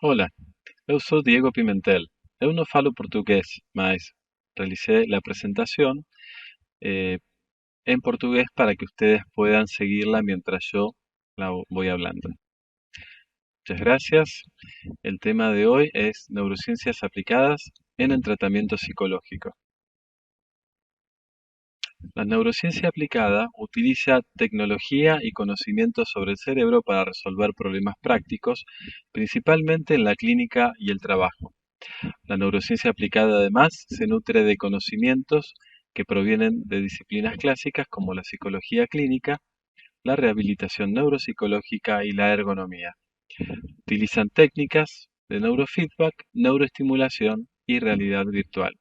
Olá, eu sou Diego Pimentel. Eu não falo português, mas realicé la presentación eh, en portugués para que ustedes puedan seguirla mientras yo voy hablando. Muchas gracias. El tema de hoy es neurociencias aplicadas en el tratamiento psicológico. La neurociencia aplicada utiliza tecnología y conocimiento sobre el cerebro para resolver problemas prácticos, principalmente en la clínica y el trabajo. La neurociencia aplicada además se nutre de conocimientos que provienen de disciplinas clásicas como la psicología clínica, la rehabilitación neuropsicológica y la ergonomía. Utilizan técnicas de neurofeedback, neuroestimulación y realidad virtual.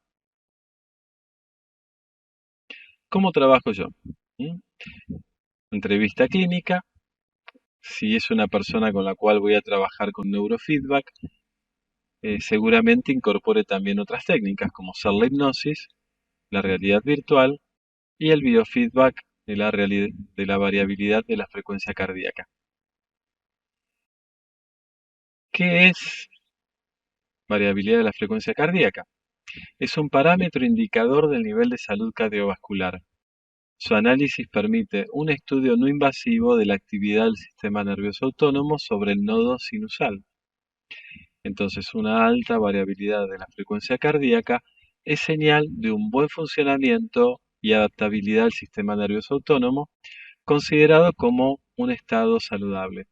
¿Cómo trabajo yo? ¿Mm? Entrevista clínica. Si es una persona con la cual voy a trabajar con neurofeedback, seguramente incorpore también otras técnicas como ser la hipnosis, la realidad virtual y el biofeedback de la variabilidad de la frecuencia cardíaca. ¿Qué es variabilidad de la frecuencia cardíaca? Es un parámetro indicador del nivel de salud cardiovascular. Su análisis permite un estudio no invasivo de la actividad del sistema nervioso autónomo sobre el nodo sinusal. Entonces, una alta variabilidad de la frecuencia cardíaca es señal de un buen funcionamiento y adaptabilidad del sistema nervioso autónomo, considerado como un estado saludable.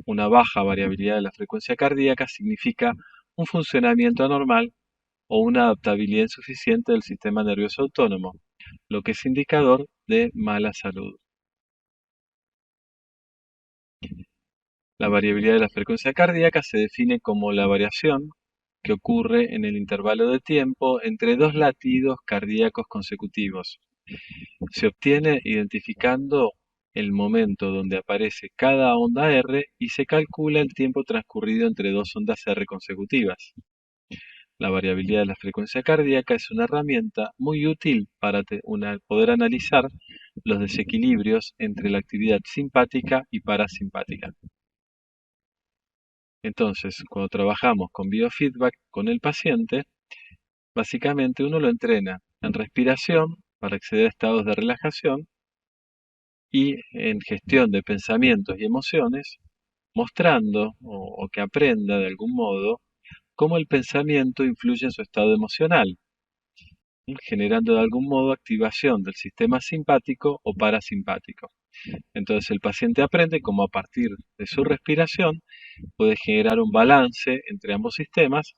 Una baja variabilidad de la frecuencia cardíaca significa un funcionamiento anormal o una adaptabilidad insuficiente del sistema nervioso autónomo, lo que es indicador de mala salud. La variabilidad de la frecuencia cardíaca se define como la variación que ocurre en el intervalo de tiempo entre dos latidos cardíacos consecutivos. Se obtiene identificando el momento donde aparece cada onda R y se calcula el tiempo transcurrido entre dos ondas R consecutivas. La variabilidad de la frecuencia cardíaca es una herramienta muy útil para poder analizar los desequilibrios entre la actividad simpática y parasimpática. Entonces, cuando trabajamos con biofeedback con el paciente, básicamente uno lo entrena en respiración para acceder a estados de relajación y en gestión de pensamientos y emociones, mostrando o que aprenda de algún modo cómo el pensamiento influye en su estado emocional, generando de algún modo activación del sistema simpático o parasimpático. Entonces el paciente aprende cómo a partir de su respiración puede generar un balance entre ambos sistemas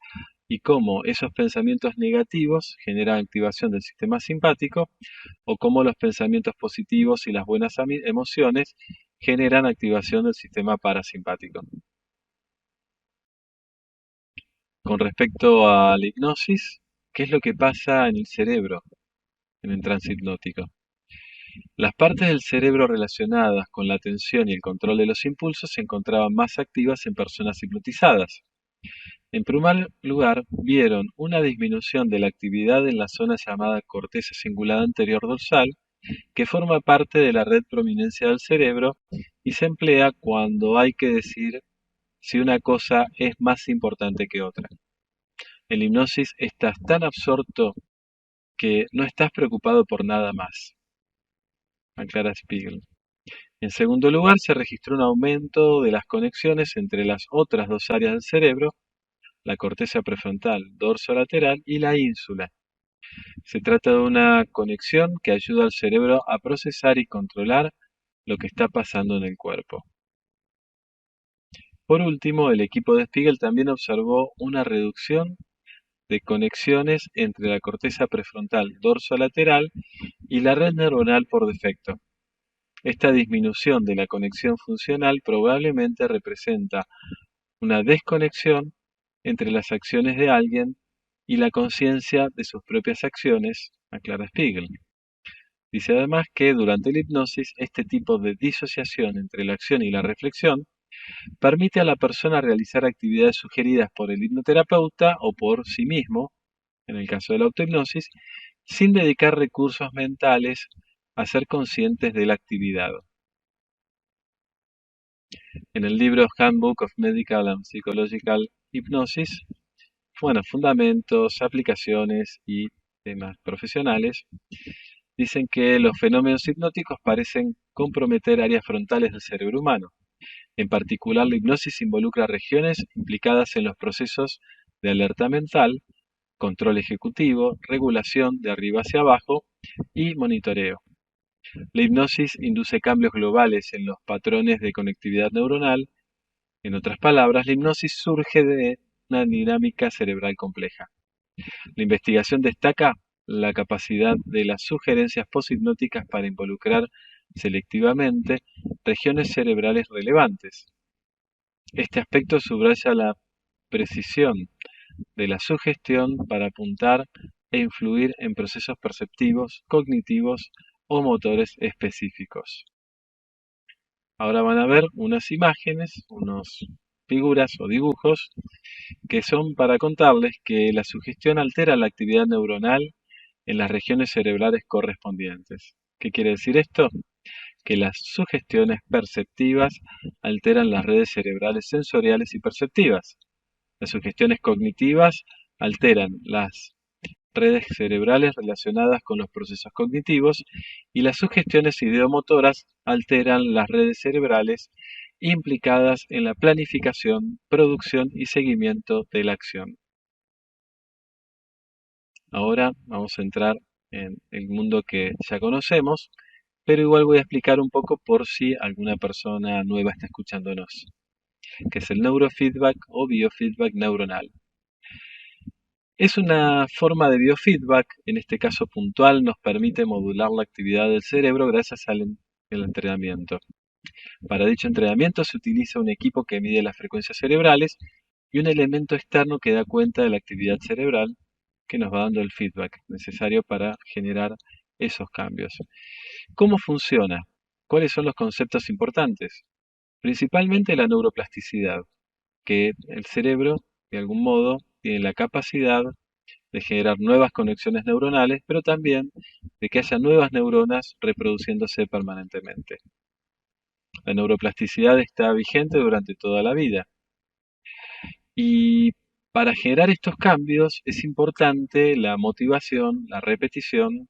y cómo esos pensamientos negativos generan activación del sistema simpático o cómo los pensamientos positivos y las buenas emociones generan activación del sistema parasimpático. Con respecto a la hipnosis, ¿qué es lo que pasa en el cerebro en el trance hipnótico? Las partes del cerebro relacionadas con la atención y el control de los impulsos se encontraban más activas en personas hipnotizadas. En primer lugar, vieron una disminución de la actividad en la zona llamada corteza cingulada anterior dorsal, que forma parte de la red prominencia del cerebro y se emplea cuando hay que decir si una cosa es más importante que otra. En la hipnosis estás tan absorto que no estás preocupado por nada más, aclara Spiegel. En segundo lugar, se registró un aumento de las conexiones entre las otras dos áreas del cerebro, la corteza prefrontal dorsolateral y la ínsula. Se trata de una conexión que ayuda al cerebro a procesar y controlar lo que está pasando en el cuerpo. Por último, el equipo de Spiegel también observó una reducción de conexiones entre la corteza prefrontal dorsolateral y la red neuronal por defecto. Esta disminución de la conexión funcional probablemente representa una desconexión entre las acciones de alguien y la conciencia de sus propias acciones, aclara Spiegel. Dice además que durante la hipnosis este tipo de disociación entre la acción y la reflexión permite a la persona realizar actividades sugeridas por el hipnoterapeuta o por sí mismo, en el caso de la autohipnosis, sin dedicar recursos mentales a ser conscientes de la actividad. En el libro Handbook of Medical and Psychological hipnosis, bueno, fundamentos, aplicaciones y temas profesionales, dicen que los fenómenos hipnóticos parecen comprometer áreas frontales del cerebro humano. En particular, la hipnosis involucra regiones implicadas en los procesos de alerta mental, control ejecutivo, regulación de arriba hacia abajo y monitoreo. La hipnosis induce cambios globales en los patrones de conectividad neuronal. En otras palabras, la hipnosis surge de una dinámica cerebral compleja. La investigación destaca la capacidad de las sugerencias posthipnóticas para involucrar selectivamente regiones cerebrales relevantes. Este aspecto subraya la precisión de la sugestión para apuntar e influir en procesos perceptivos, cognitivos o motores específicos. Ahora van a ver unas imágenes, unas figuras o dibujos que son para contarles que la sugestión altera la actividad neuronal en las regiones cerebrales correspondientes. ¿Qué quiere decir esto? Que las sugestiones perceptivas alteran las redes cerebrales sensoriales y perceptivas. Las sugestiones cognitivas alteran las redes cerebrales relacionadas con los procesos cognitivos y las sugestiones ideomotoras alteran las redes cerebrales implicadas en la planificación, producción y seguimiento de la acción. Ahora vamos a entrar en el mundo que ya conocemos, pero igual voy a explicar un poco por si alguna persona nueva está escuchándonos, que es el neurofeedback o biofeedback neuronal. Es una forma de biofeedback, en este caso puntual, nos permite modular la actividad del cerebro gracias al entrenamiento. Para dicho entrenamiento se utiliza un equipo que mide las frecuencias cerebrales y un elemento externo que da cuenta de la actividad cerebral que nos va dando el feedback necesario para generar esos cambios. ¿Cómo funciona? ¿Cuáles son los conceptos importantes? Principalmente la neuroplasticidad, que el cerebro, de algún modo, tiene la capacidad de generar nuevas conexiones neuronales, pero también de que haya nuevas neuronas reproduciéndose permanentemente. La neuroplasticidad está vigente durante toda la vida. Y para generar estos cambios es importante la motivación, la repetición,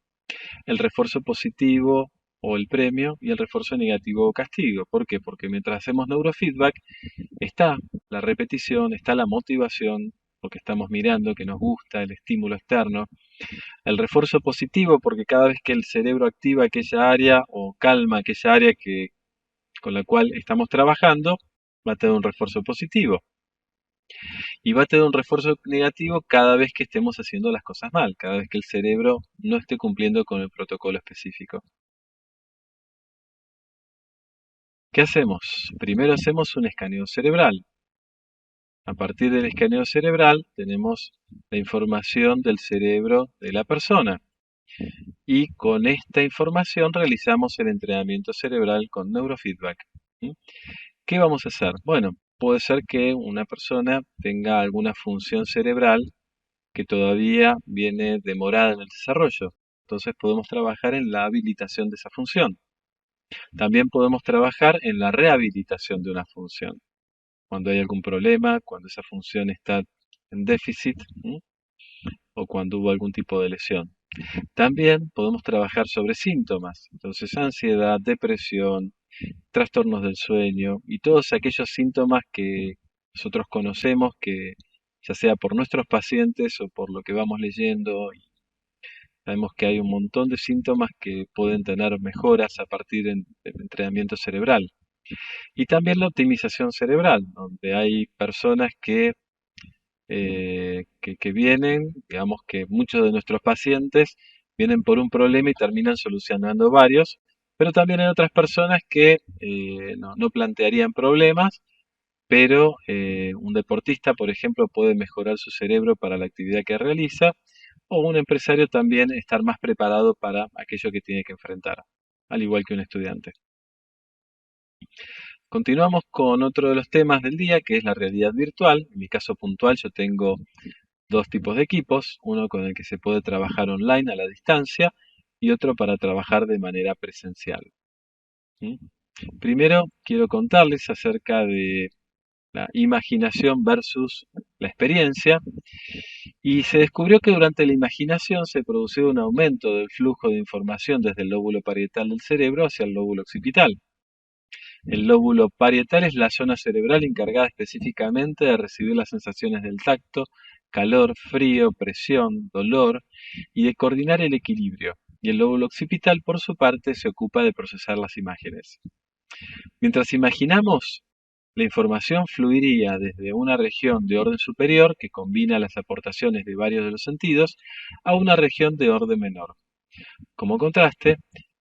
el refuerzo positivo o el premio y el refuerzo negativo o castigo. ¿Por qué? Porque mientras hacemos neurofeedback está la repetición, está la motivación, porque estamos mirando que nos gusta el estímulo externo, el refuerzo positivo porque cada vez que el cerebro activa aquella área o calma aquella área con la cual estamos trabajando, va a tener un refuerzo positivo. Y va a tener un refuerzo negativo cada vez que estemos haciendo las cosas mal, cada vez que el cerebro no esté cumpliendo con el protocolo específico. ¿Qué hacemos? Primero hacemos un escaneo cerebral. A partir del escaneo cerebral tenemos la información del cerebro de la persona. Y con esta información realizamos el entrenamiento cerebral con neurofeedback. ¿Mm? ¿Qué vamos a hacer? Bueno, puede ser que una persona tenga alguna función cerebral que todavía viene demorada en el desarrollo. Entonces podemos trabajar en la habilitación de esa función. También podemos trabajar en la rehabilitación de una función. Cuando hay algún problema, cuando esa función está en déficit, ¿m? O cuando hubo algún tipo de lesión. También podemos trabajar sobre síntomas, entonces ansiedad, depresión, trastornos del sueño y todos aquellos síntomas que nosotros conocemos que ya sea por nuestros pacientes o por lo que vamos leyendo, sabemos que hay un montón de síntomas que pueden tener mejoras a partir del entrenamiento cerebral. Y también la optimización cerebral, donde hay personas que vienen, digamos que muchos de nuestros pacientes vienen por un problema y terminan solucionando varios, pero también hay otras personas que no plantearían problemas, pero un deportista, por ejemplo, puede mejorar su cerebro para la actividad que realiza, o un empresario también estar más preparado para aquello que tiene que enfrentar, al igual que un estudiante. Continuamos con otro de los temas del día, que es la realidad virtual. En mi caso puntual, yo tengo dos tipos de equipos, uno con el que se puede trabajar online a la distancia y otro para trabajar de manera presencial. ¿Mm? Primero quiero contarles acerca de la imaginación versus la experiencia, y se descubrió que durante la imaginación se producía un aumento del flujo de información desde el lóbulo parietal del cerebro hacia el lóbulo occipital. El lóbulo parietal es la zona cerebral encargada específicamente de recibir las sensaciones del tacto, calor, frío, presión, dolor y de coordinar el equilibrio. Y el lóbulo occipital, por su parte, se ocupa de procesar las imágenes. Mientras imaginamos, la información fluiría desde una región de orden superior, que combina las aportaciones de varios de los sentidos, a una región de orden menor. Como contraste,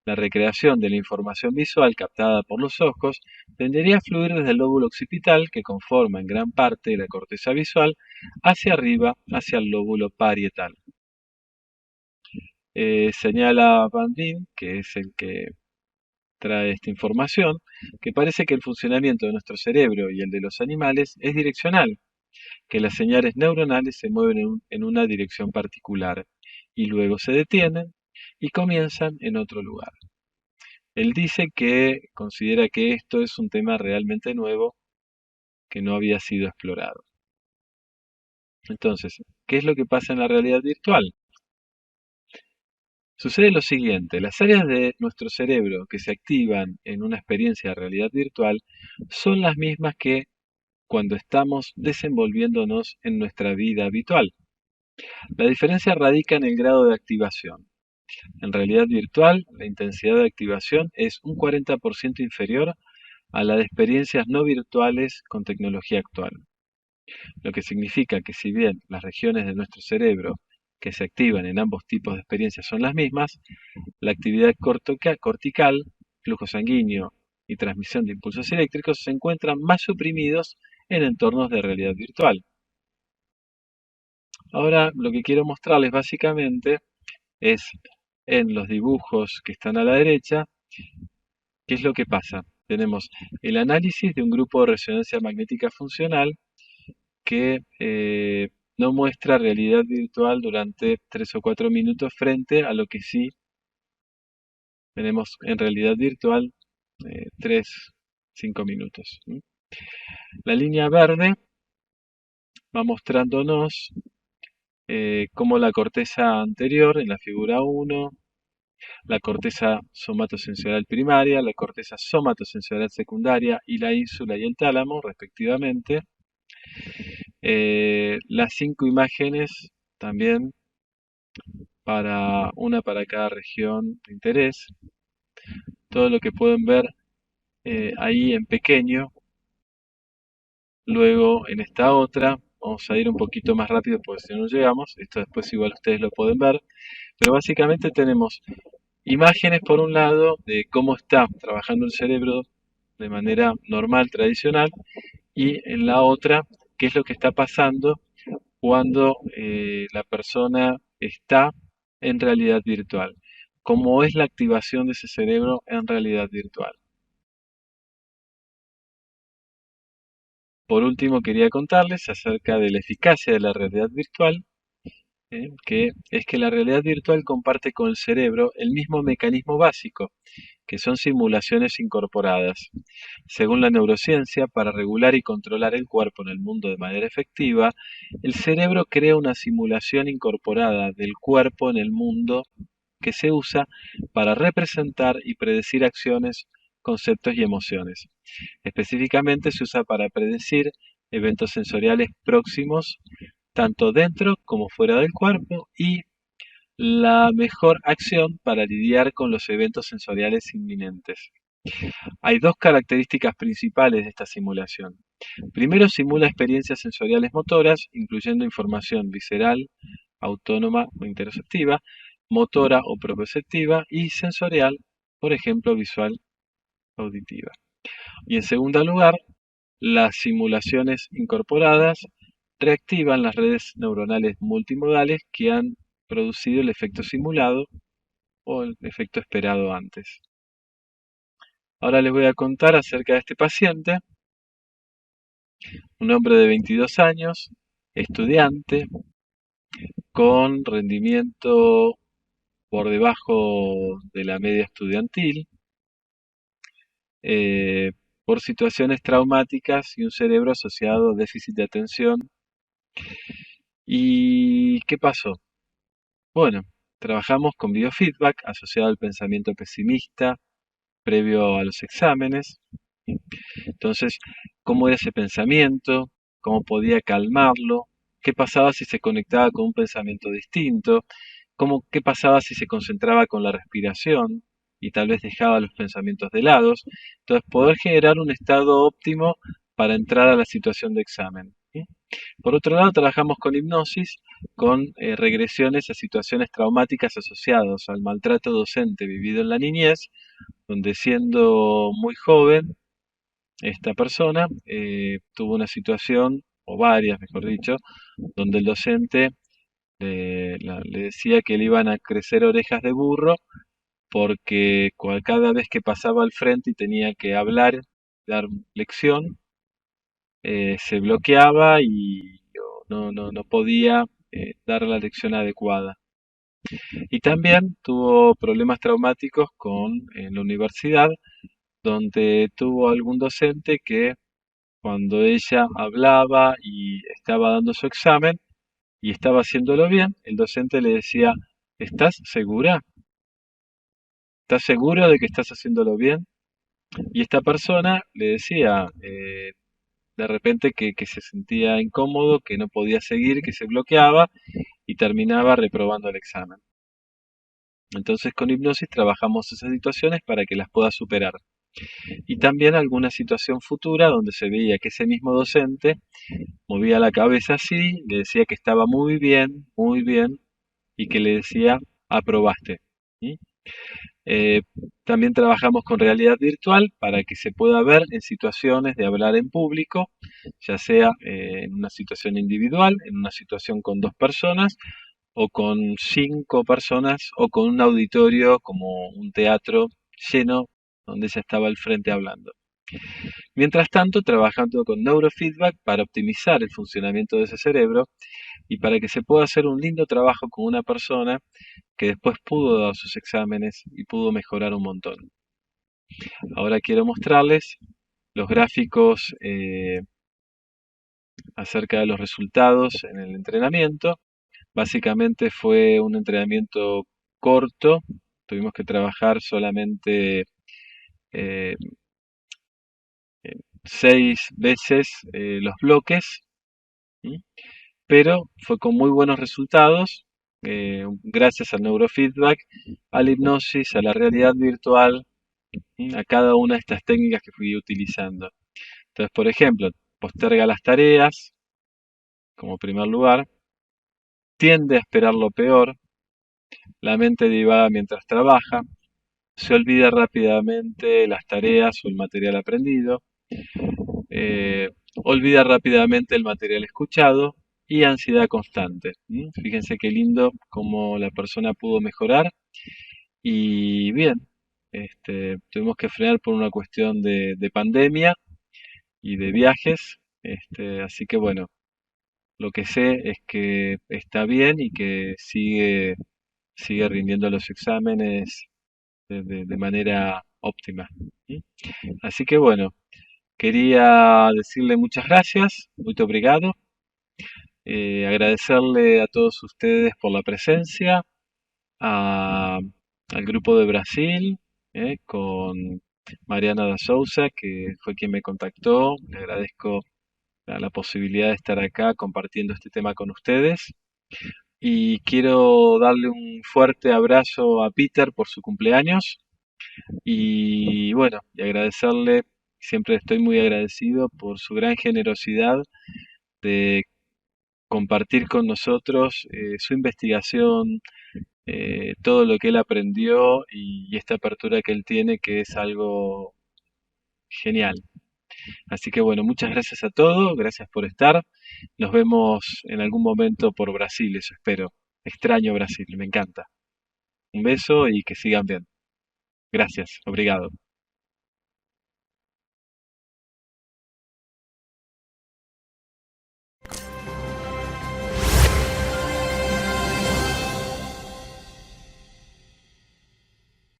la recreación de la información visual captada por los ojos tendería a fluir desde el lóbulo occipital, que conforma en gran parte la corteza visual, hacia arriba, hacia el lóbulo parietal. Señala Van Dien, que es el que trae esta información, que parece que el funcionamiento de nuestro cerebro y el de los animales es direccional, que las señales neuronales se mueven en una dirección particular y luego se detienen y comienzan en otro lugar. Él dice que considera que esto es un tema realmente nuevo que no había sido explorado. Entonces, ¿qué es lo que pasa en la realidad virtual? Sucede lo siguiente, las áreas de nuestro cerebro que se activan en una experiencia de realidad virtual son las mismas que cuando estamos desenvolviéndonos en nuestra vida habitual. La diferencia radica en el grado de activación. En realidad virtual, la intensidad de activación es un 40% inferior a la de experiencias no virtuales con tecnología actual. Lo que significa que si bien las regiones de nuestro cerebro que se activan en ambos tipos de experiencias son las mismas, la actividad cortical, flujo sanguíneo y transmisión de impulsos eléctricos se encuentran más suprimidos en entornos de realidad virtual. Ahora lo que quiero mostrarles básicamente es en los dibujos que están a la derecha, ¿qué es lo que pasa? Tenemos el análisis de un grupo de resonancia magnética funcional que no muestra realidad virtual durante 3 o 4 minutos frente a lo que sí tenemos en realidad virtual 3, 5 minutos. La línea verde va mostrándonos cómo la corteza anterior, en la figura 1, la corteza somatosensorial primaria, la corteza somatosensorial secundaria y la ínsula y el tálamo, respectivamente. Las 5 imágenes también una para cada región de interés. Todo lo que pueden ver ahí en pequeño. Luego en esta otra, vamos a ir un poquito más rápido porque si no no llegamos. Esto después igual ustedes lo pueden ver. Pero básicamente tenemos imágenes por un lado de cómo está trabajando el cerebro de manera normal, tradicional, y en la otra, qué es lo que está pasando cuando la persona está en realidad virtual. Cómo es la activación de ese cerebro en realidad virtual. Por último, quería contarles acerca de la eficacia de la realidad virtual, que es que la realidad virtual comparte con el cerebro el mismo mecanismo básico, que son simulaciones incorporadas. Según la neurociencia, para regular y controlar el cuerpo en el mundo de manera efectiva, el cerebro crea una simulación incorporada del cuerpo en el mundo que se usa para representar y predecir acciones, conceptos y emociones. Específicamente se usa para predecir eventos sensoriales próximos, tanto dentro como fuera del cuerpo, y la mejor acción para lidiar con los eventos sensoriales inminentes. Hay dos características principales de esta simulación. Primero, simula experiencias sensoriales motoras, incluyendo información visceral, autónoma o interoceptiva, motora o propioceptiva y sensorial, por ejemplo, visual, auditiva. Y en segundo lugar, las simulaciones incorporadas reactivan las redes neuronales multimodales que han producido el efecto simulado o el efecto esperado antes. Ahora les voy a contar acerca de este paciente, un hombre de 22 años, estudiante, con rendimiento por debajo de la media estudiantil, por situaciones traumáticas y un cerebro asociado a déficit de atención. ¿Y qué pasó? Bueno, trabajamos con biofeedback asociado al pensamiento pesimista previo a los exámenes. Entonces, ¿cómo era ese pensamiento? ¿Cómo podía calmarlo? ¿Qué pasaba si se conectaba con un pensamiento distinto? ¿Qué pasaba si se concentraba con la respiración y tal vez dejaba los pensamientos de lado? Entonces, poder generar un estado óptimo para entrar a la situación de examen. ¿Sí? Por otro lado, trabajamos con hipnosis, con regresiones a situaciones traumáticas asociadas al maltrato docente vivido en la niñez, donde siendo muy joven, esta persona tuvo una situación, o varias, mejor dicho, donde el docente le decía que le iban a crecer orejas de burro porque cada vez que pasaba al frente y tenía que hablar, dar lección, se bloqueaba y no podía dar la lección adecuada. Y también tuvo problemas traumáticos en la universidad, donde tuvo algún docente que cuando ella hablaba y estaba dando su examen y estaba haciéndolo bien, el docente le decía, ¿estás segura? ¿Estás seguro de que estás haciéndolo bien? Y esta persona le decía de repente que se sentía incómodo, que no podía seguir, que se bloqueaba y terminaba reprobando el examen. Entonces con hipnosis trabajamos esas situaciones para que las pueda superar. Y también alguna situación futura donde se veía que ese mismo docente movía la cabeza así, le decía que estaba muy bien, y que le decía, aprobaste. ¿Sí? Eh, También trabajamos con realidad virtual para que se pueda ver en situaciones de hablar en público, ya sea en una situación individual, en una situación con dos personas, o con cinco personas, o con un auditorio como un teatro lleno donde ella estaba al frente hablando. Mientras tanto, trabajando con neurofeedback para optimizar el funcionamiento de ese cerebro y para que se pueda hacer un lindo trabajo con una persona que después pudo dar sus exámenes y pudo mejorar un montón. Ahora quiero mostrarles los gráficos acerca de los resultados en el entrenamiento. Básicamente fue un entrenamiento corto, tuvimos que trabajar solamente eh, 6 veces los bloques, ¿sí? Pero fue con muy buenos resultados, gracias al neurofeedback, a la hipnosis, a la realidad virtual, a cada una de estas técnicas que fui utilizando. Entonces, por ejemplo, posterga las tareas, como primer lugar, tiende a esperar lo peor, la mente divaga mientras trabaja, se olvida rápidamente las tareas o el material aprendido, eh, olvida rápidamente el material escuchado y ansiedad constante. Fíjense qué lindo cómo la persona pudo mejorar y bien, tuvimos que frenar por una cuestión de pandemia y de viajes, así que bueno, lo que sé es que está bien y que sigue rindiendo los exámenes de manera óptima. ¿Sí? Así que bueno, quería decirle muchas gracias, muy obrigado, agradecerle a todos ustedes por la presencia, al grupo de Brasil, con Mariana da Souza, que fue quien me contactó. Le agradezco la posibilidad de estar acá compartiendo este tema con ustedes. Y quiero darle un fuerte abrazo a Peter por su cumpleaños y bueno, y agradecerle, siempre estoy muy agradecido por su gran generosidad de compartir con nosotros su investigación, todo lo que él aprendió y esta apertura que él tiene, que es algo genial. Así que bueno, muchas gracias a todos, gracias por estar. Nos vemos en algún momento por Brasil, eso espero. Extraño Brasil, me encanta. Un beso y que sigan bien. Gracias, obrigado.